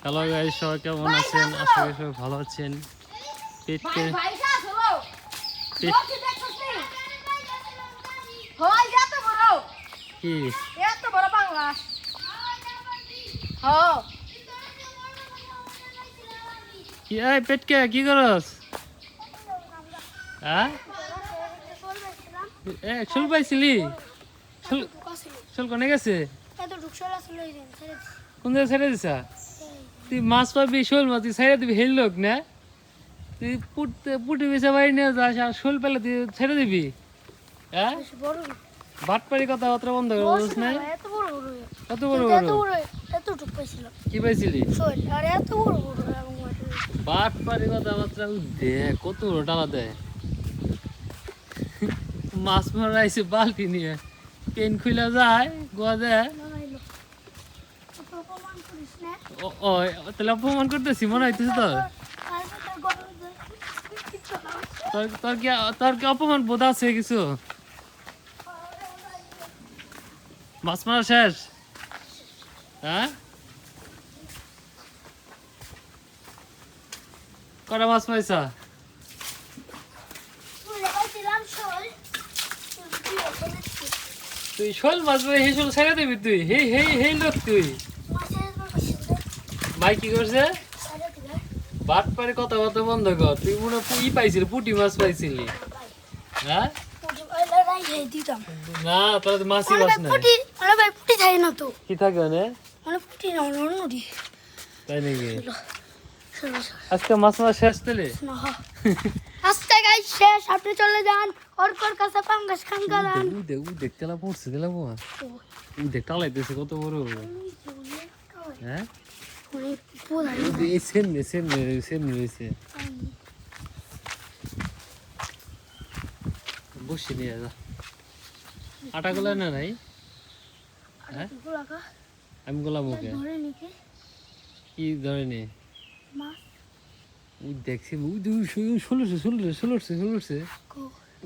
Hello guys, সবাই কেমন আছেন? আশা করি সবাই ভালো আছেন। পেটকে কি কি এই পেটকে কি করস? হ্যাঁ শুল পাইছিলি? শুল কোনে গেছে? কোন জায়গায় ছেড়ে দিছা? তুই মাছ পাবি, শোল মাছ তুই ছেড়ে দিবি, হেল লোক না তুই পুটি বেচা বাড়ি নিয়ে যাস আর শোল পেলে তুই ছেড়ে দিবি? হ্যাঁ বাটপাড়ি কথাবার্তা বন্ধ করে বলিস না। কত বড় বড় কি পাইছিলি? বাটপাড়ি কথাবার্তা দেখ কত বড় টালা দেয়। মাছ মারা আইসে বালতি নিয়ে, পেন খুলে যায় গোয়া দেয়। ও তাহলে অপমান করতেছি মনে হইতেছে তোর কি অপমান বোধ আছে কিছু? মাছ মারা শেষ? হ্যাঁ কটা মাছ পাইছা? তুই শোল মাছ পাই হে শোল ছেড়ে দিবি তুই? হে লোক তুই ভাই কি করছে? বাটপারে কথাবার্তা বন্ধ কর। তুই মনে ই পাইছিলি, পুটি মাছ পাইছিলি? হ্যাঁ না তোরা তো মাছই মাছ না। কি থাকে তাই নাকি? আজকে মাছ মাছ শেষ তাহলে? আজকে গাইস শেষ, আপনি চলে যান ওর কাছে পাঙ্গাস খান গালান। দেখ তেলা পড়ছে তেলা বাবা, দেখ টালাইতেছে কত বড়। হ্যাঁ সেমনি রয়েছে। বসে নিয়ে যা আটা গোলা না নাই? হ্যাঁ আমি গোলাম ওকে কি ধরে নে দেখছি ষোলোশে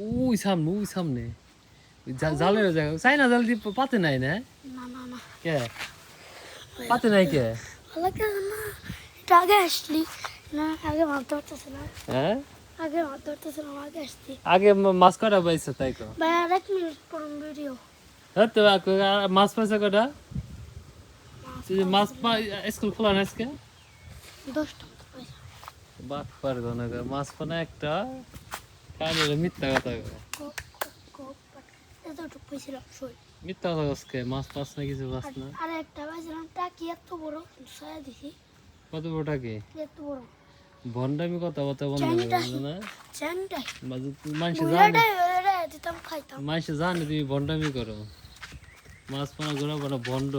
ওই সামনে জালের জায়গা চাই না, জাল দিয়ে পাতে নাই না? কে পাতে নাই কে? আগে আসলি না, আগে মাছ ধরতেছিলাম। হ্যাঁ আগে মাছ ধরতেছিলাম, আগে আসছি আগে মাছ কটা পাইছে তাই কো? ভাই আর 1 মিনিট পর ভিডিও। হ্যাঁ তো মাছ পাইছে কটা? মাছ স্কুল খোলা না আজকে? 10টা পয়সা বাদ পারবো না মাছ পানা একটা কানে মিথ্যা কথা এতটুকু পাইছিলাম শোল। মিথ্যা কথা আজকে মাছ পাস না কিছু পাস না। আর একটা পাইছিলাম টাকি এত বড়, সায়া দিছি কত বড়টা কি এত বড়। ভন্ডামি কথাবার্তা বন্ধ করে না। জানটাই মানুষ জানে, দিতাম খাইতাম। মানুষ জানে তুমি ভন্ডামি করো। মাছ পানা ঘোরা ভন্ড।